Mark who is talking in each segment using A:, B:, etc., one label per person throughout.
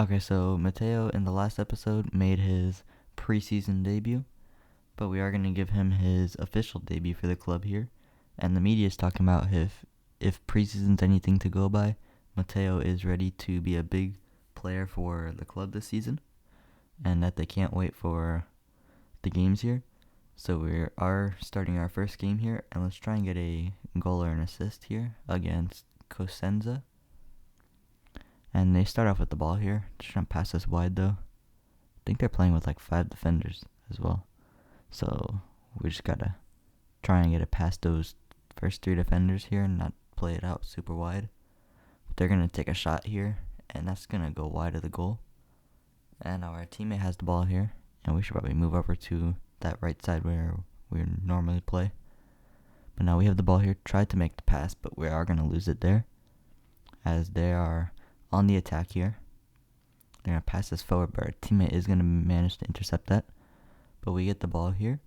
A: Okay, so Mateo in the last episode made his preseason debut, but we are going to give him his official debut for the club here. And the media is talking about if preseason's anything to go by, Mateo is ready to be a big player for the club this season, and that they can't wait for the games here. So we are starting our first game here, and let's try and get a goal or an assist here against Cosenza. And they start off with the ball here. Just trying to pass this wide though. I think they're playing with like 5 defenders as well. So we just gotta try and get it past those first 3 defenders here and not play it out super wide. But they're gonna take a shot here, and that's gonna go wide of the goal. And our teammate has the ball here, and we should probably move over to that right side where we normally play. But now we have the ball here. Tried to make the pass, but we are gonna lose it there, as they are on the attack here. They're going to pass this forward, but our teammate is going to manage to intercept that. But we get the ball here.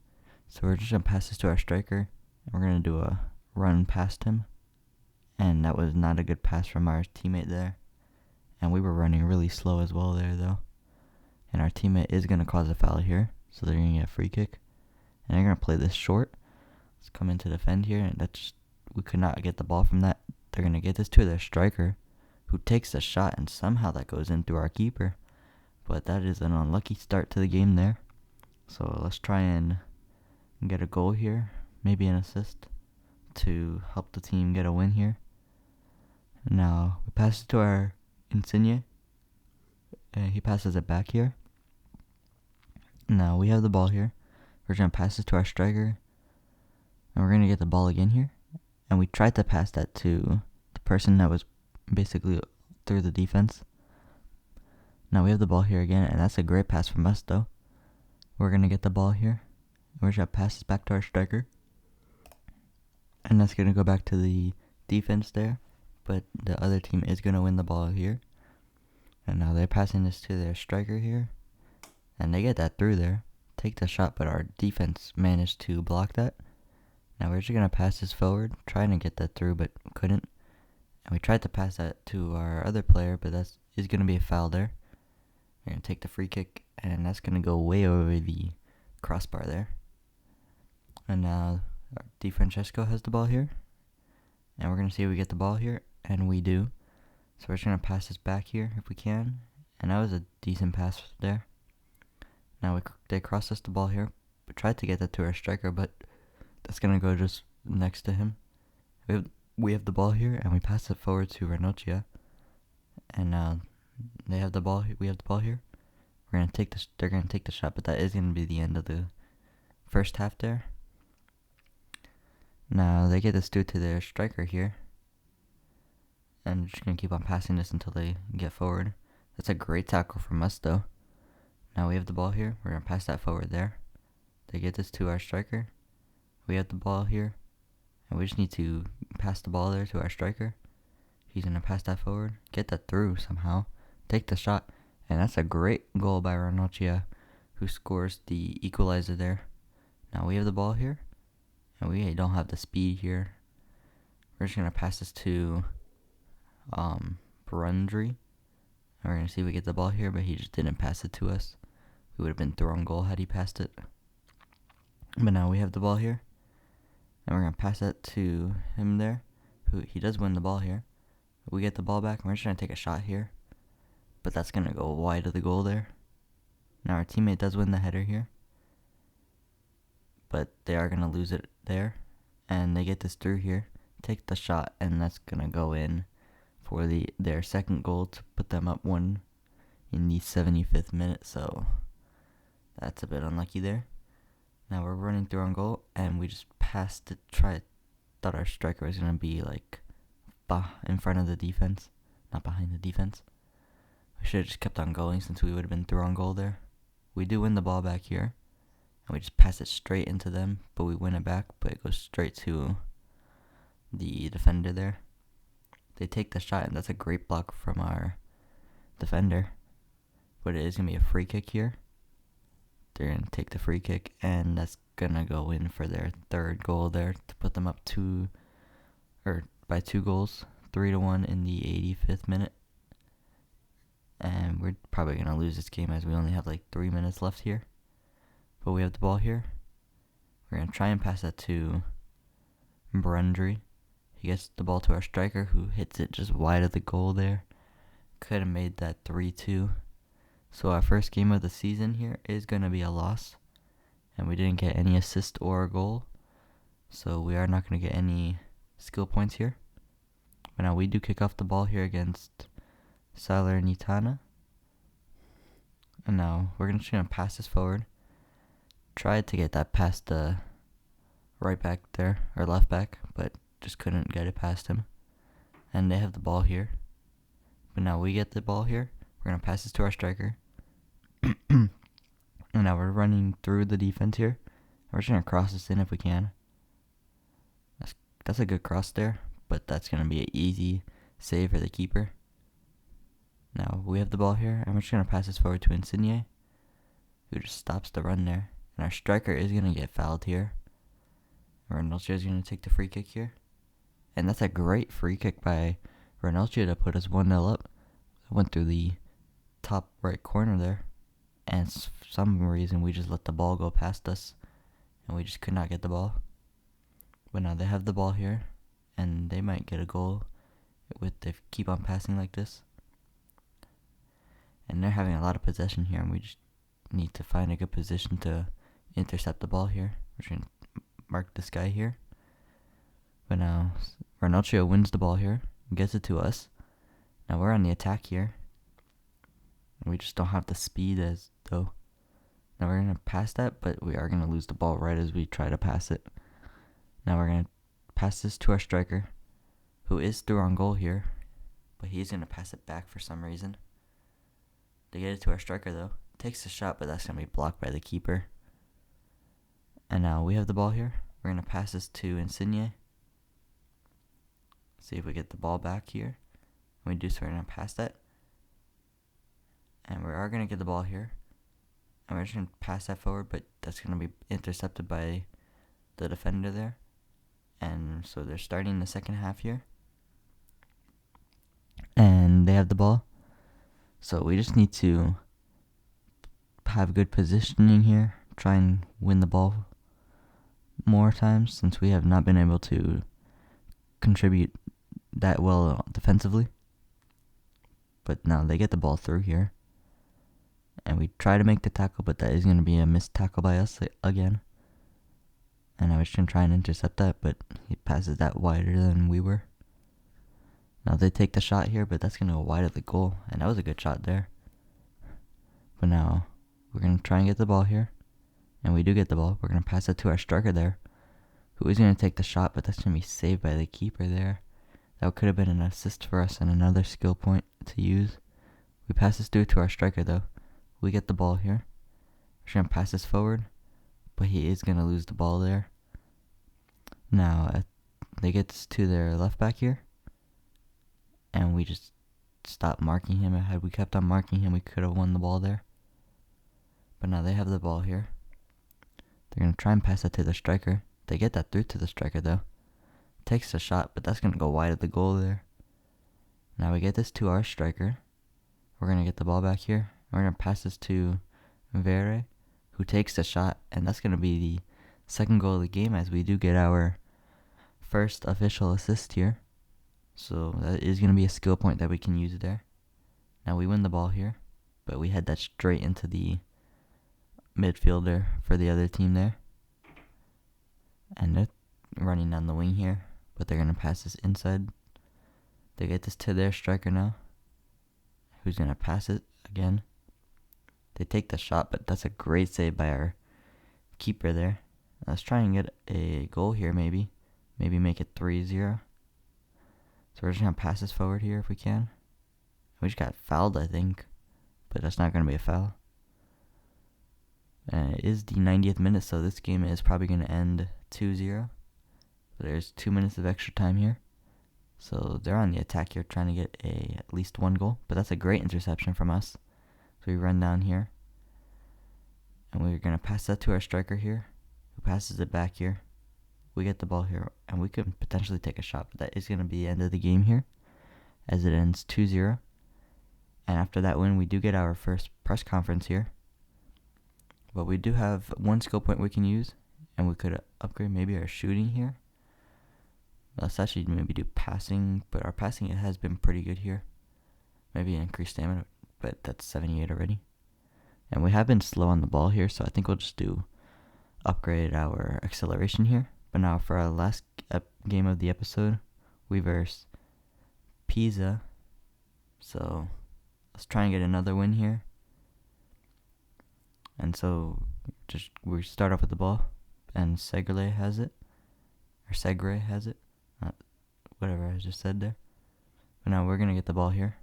A: So we're just going to pass this to our striker. And we're going to do a run past him. And that was not a good pass from our teammate there. And we were running really slow as well there, though. And our teammate is going to cause a foul here. So they're going to get a free kick. And they're going to play this short. Let's come in to defend here. And we could not get the ball from that. They're going to get this to their striker, who takes a shot, and somehow that goes in through our keeper. But that is an unlucky start to the game there. So let's try and get a goal here, maybe an assist, to help the team get a win here. Now we pass it to our Insigne, and he passes it back here. Now we have the ball here. We're going to pass it to our striker, and we're going to get the ball again here. And we tried to pass that to the person that was basically through the defense. Now we have the ball here again, and that's a great pass from us though. We're going to get the ball here. We're going to pass this back to our striker. And that's going to go back to the defense there. But the other team is going to win the ball here. And now they're passing this to their striker here. And they get that through there. Take the shot, but our defense managed to block that. Now we're just going to pass this forward. Trying to get that through, but couldn't. And we tried to pass that to our other player, but that is going to be a foul there. We're going to take the free kick, and that's going to go way over the crossbar there. And now Di Francesco has the ball here. And we're going to see if we get the ball here, and we do. So we're just going to pass this back here if we can. And that was a decent pass there. Now they cross us the ball here. We tried to get that to our striker, but that's going to go just next to him. We have the ball here, and we pass it forward to Ranocchia. And they have the ball. We have the ball here. They're gonna take the shot, but that is gonna be the end of the first half there. Now they get this due to their striker here, and they're just gonna keep on passing this until they get forward. That's a great tackle from us, though. Now we have the ball here. We're gonna pass that forward there. They get this to our striker. We have the ball here. And we just need to pass the ball there to our striker. He's going to pass that forward, get that through somehow, take the shot, and that's a great goal by Ranocchia, who scores the equalizer there. Now we have the ball here, and we don't have the speed here. We're just going to pass this to Brundry. And we're going to see if we get the ball here, but he just didn't pass it to us. We would have been thrown goal had he passed it. But now we have the ball here. And we're going to pass that to him there. He does win the ball here. We get the ball back, and we're just going to take a shot here. But that's going to go wide of the goal there. Now our teammate does win the header here. But they are going to lose it there. And they get this through here. Take the shot, and that's going to go in for their second goal to put them up 1 in the 75th minute. So that's a bit unlucky there. Now we're running through on goal, and we just passed it. Thought our striker was going to be like in front of the defense, not behind the defense. We should have just kept on going since we would have been through on goal there. We do win the ball back here, and we just pass it straight into them, but we win it back, but it goes straight to the defender there. They take the shot, and that's a great block from our defender. But it is going to be a free kick here. They're going to take the free kick, and that's going to go in for their third goal there to put them up by 2 goals, 3-1 in the 85th minute. And we're we're probably going to lose this game as we only have like 3 minutes left here. But we have the ball here. We're going to try and pass that to Brundry. He gets the ball to our striker, who hits it just wide of the goal there. Could have made that 3-2. So our first game of the season here is going to be a loss. And we didn't get any assist or a goal. So we are not going to get any skill points here. But now we do kick off the ball here against Salernitana. And now we're just going to pass this forward. Tried to get that past the right back there, or left back, but just couldn't get it past him. And they have the ball here. But now we get the ball here. We're going to pass this to our striker. And now we're running through the defense here. We're just going to cross this in if we can. That's a good cross there, but that's going to be an easy save for the keeper. Now we have the ball here, and we're just going to pass this forward to Insigne, who just stops the run there. And our striker is going to get fouled here. Ranocchio is going to take the free kick here. And that's a great free kick by Ranocchio to put us 1-0 up. It went through the top right corner there. And for some reason we just let the ball go past us. And we just could not get the ball. But now they have the ball here. And they might get a goal if they keep on passing like this. And they're having a lot of possession here. And we just need to find a good position to intercept the ball here. We're going to mark this guy here. But now Ranocchio wins the ball here. Gets it to us. Now we're on the attack here. And we just don't have the speed as though. Now we're going to pass that, but we are going to lose the ball right as we try to pass it. Now we're going to pass this to our striker, who is through on goal here. But he's going to pass it back for some reason. They get it to our striker though. Takes the shot, but that's going to be blocked by the keeper. And now we have the ball here. We're going to pass this to Insigne. See if we get the ball back here. When we do, so we're going to pass that. And we are going to get the ball here. And we're just going to pass that forward, but that's going to be intercepted by the defender there. And so they're starting the second half here. And they have the ball. So we just need to have good positioning here. Try and win the ball more times, since we have not been able to contribute that well defensively. But now they get the ball through here. And we try to make the tackle, but that is going to be a missed tackle by us again. And I was just going to try and intercept that, but he passes that wider than we were. Now they take the shot here, but that's going to go wide of the goal. And that was a good shot there. But now we're going to try and get the ball here. And we do get the ball. We're going to pass it to our striker there, who is going to take the shot, but that's going to be saved by the keeper there. That could have been an assist for us and another skill point to use. We pass this through to our striker though. We get the ball here. We're going to pass this forward, but he is going to lose the ball there. Now they get this to their left back here. And we just stopped marking him. Had we kept on marking him, we could have won the ball there. But now they have the ball here. They're going to try and pass that to the striker. They get that through to the striker though. Takes a shot, but that's going to go wide of the goal there. Now we get this to our striker. We're going to get the ball back here. We're going to pass this to Vere, who takes the shot. And that's going to be the second goal of the game, as we do get our first official assist here. So that is going to be a skill point that we can use there. Now we win the ball here, but we head that straight into the midfielder for the other team there. And they're running down the wing here, but they're going to pass this inside. They get this to their striker now, who's going to pass it again. They take the shot, but that's a great save by our keeper there. Let's try and get a goal here maybe. Maybe make it 3-0. So we're just going to pass this forward here if we can. We just got fouled, I think. But that's not going to be a foul. And it is the 90th minute, so this game is probably going to end 2-0. There's 2 minutes of extra time here. So they're on the attack here, trying to get at least one goal. But that's a great interception from us. So we run down here. And we're going to pass that to our striker here, who passes it back here. We get the ball here, and we could potentially take a shot, but that is going to be the end of the game here, as it ends 2-0. And after that win, we do get our first press conference here. But we do have one skill point we can use, and we could upgrade maybe our shooting here. Let's actually maybe do passing, but our passing it has been pretty good here. Maybe increase stamina, but that's 78 already. And we have been slow on the ball here, so I think we'll just do upgrade our acceleration here. But now for our last game of the episode, we verse Pisa. So let's try and get another win here. And so just we start off with the ball, and Segre has it. Whatever I just said there. But now we're going to get the ball here.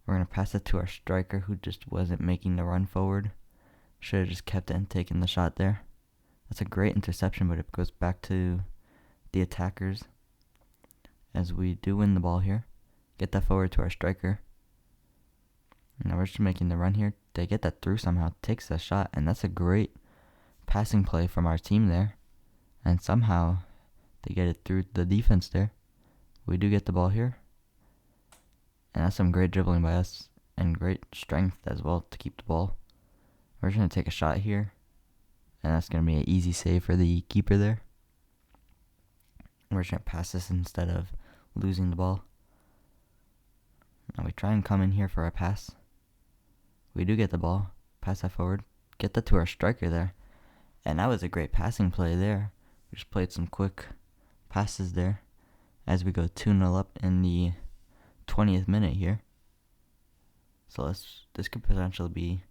A: We're going to pass it to our striker who just wasn't making the run forward. Should have just kept it and taken the shot there. That's a great interception, but it goes back to the attackers. As we do win the ball here. Get that forward to our striker. Now we're just making the run here. They get that through somehow. Takes the shot, and that's a great passing play from our team there. And somehow they get it through the defense there. We do get the ball here. And that's some great dribbling by us. And great strength as well to keep the ball. We're just going to take a shot here. And that's going to be an easy save for the keeper there. We're just going to pass this instead of losing the ball. Now we try and come in here for our pass. We do get the ball. Pass that forward. Get that to our striker there. And that was a great passing play there. We just played some quick passes there. As we go 2-0 up in the 20th minute here. So this could potentially be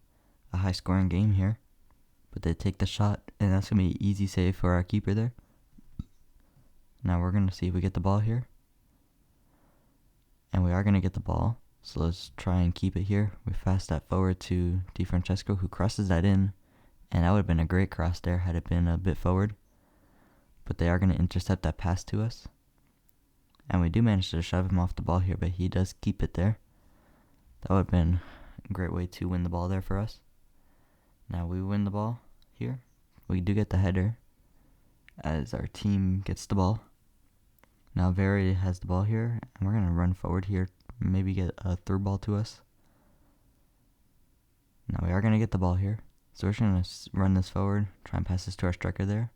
A: a high scoring game here. But they take the shot. And that's going to be an easy save for our keeper there. Now we're going to see if we get the ball here. And we are going to get the ball. So let's try and keep it here. We fast that forward to Di Francesco, who crosses that in. And that would have been a great cross there had it been a bit forward. But they are going to intercept that pass to us. And we do manage to shove him off the ball here, but he does keep it there. That would have been a great way to win the ball there for us. Now we win the ball here. We do get the header as our team gets the ball. Now Very has the ball here, and we're going to run forward here, maybe get a through ball to us. Now we are going to get the ball here, so we're just going to run this forward, try and pass this to our striker there,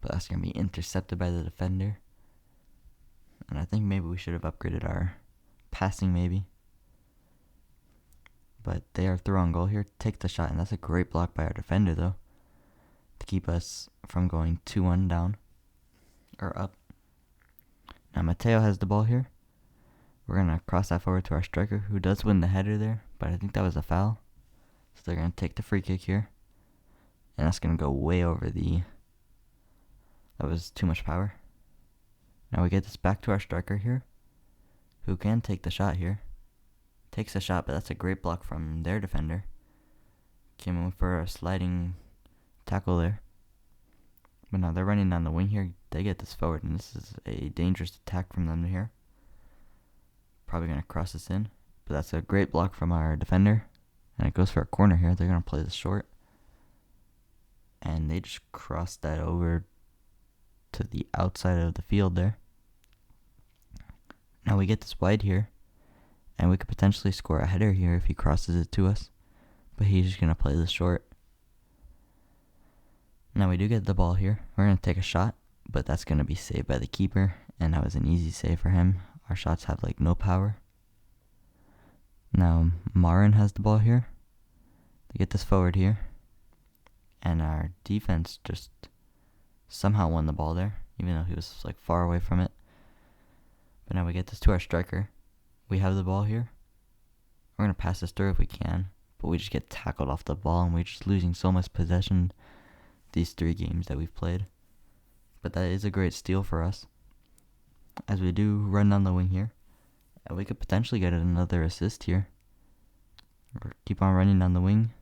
A: but that's going to be intercepted by the defender. And I think maybe we should have upgraded our passing maybe. But they are through on goal here, take the shot, and that's a great block by our defender though, to keep us from going 2-1 down, or up. Now Matteo has the ball here. We're going to cross that forward to our striker, who does win the header there, but I think that was a foul. So they're going to take the free kick here. And that's going to go way over the... That was too much power. Now we get this back to our striker here, who can take the shot here. Takes the shot, but that's a great block from their defender. Came in for a sliding tackle there. But now they're running down the wing here. They get this forward, and this is a dangerous attack from them here. Probably going to cross this in. But that's a great block from our defender. And it goes for a corner here. They're going to play this short. And they just crossed that over to the outside of the field there. Now we get this wide here. And we could potentially score a header here if he crosses it to us. But he's just going to play this short. Now we do get the ball here. We're going to take a shot, but that's going to be saved by the keeper, and that was an easy save for him. Our shots have like no power. Now Marin has the ball here. They get this forward here, and our defense just somehow won the ball there, even though he was like far away from it. But now we get this to our striker. We have the ball here. We're going to pass this through if we can, but we just get tackled off the ball, and we're just losing so much possession these 3 games that we've played. But that is a great steal for us, as we do run down the wing here, and we could potentially get another assist here. Or keep on running down the wing.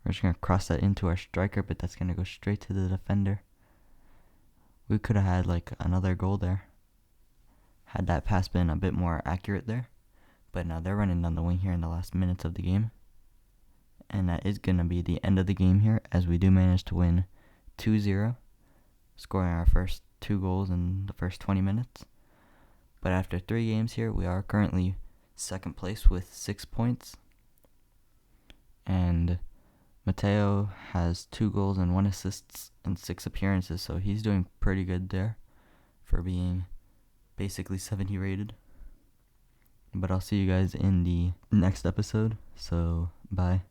A: We're just going to cross that into our striker, but that's going to go straight to the defender. We could have had like another goal there had that pass been a bit more accurate there. But now they're running down the wing here in the last minutes of the game. And that is going to be the end of the game here, as we do manage to win 2-0, scoring our first 2 goals in the first 20 minutes. But after 3 games here, we are currently second place with 6 points. And Mateo has 2 goals and 1 assist in 6 appearances, so he's doing pretty good there for being basically 70 rated. But I'll see you guys in the next episode, so bye.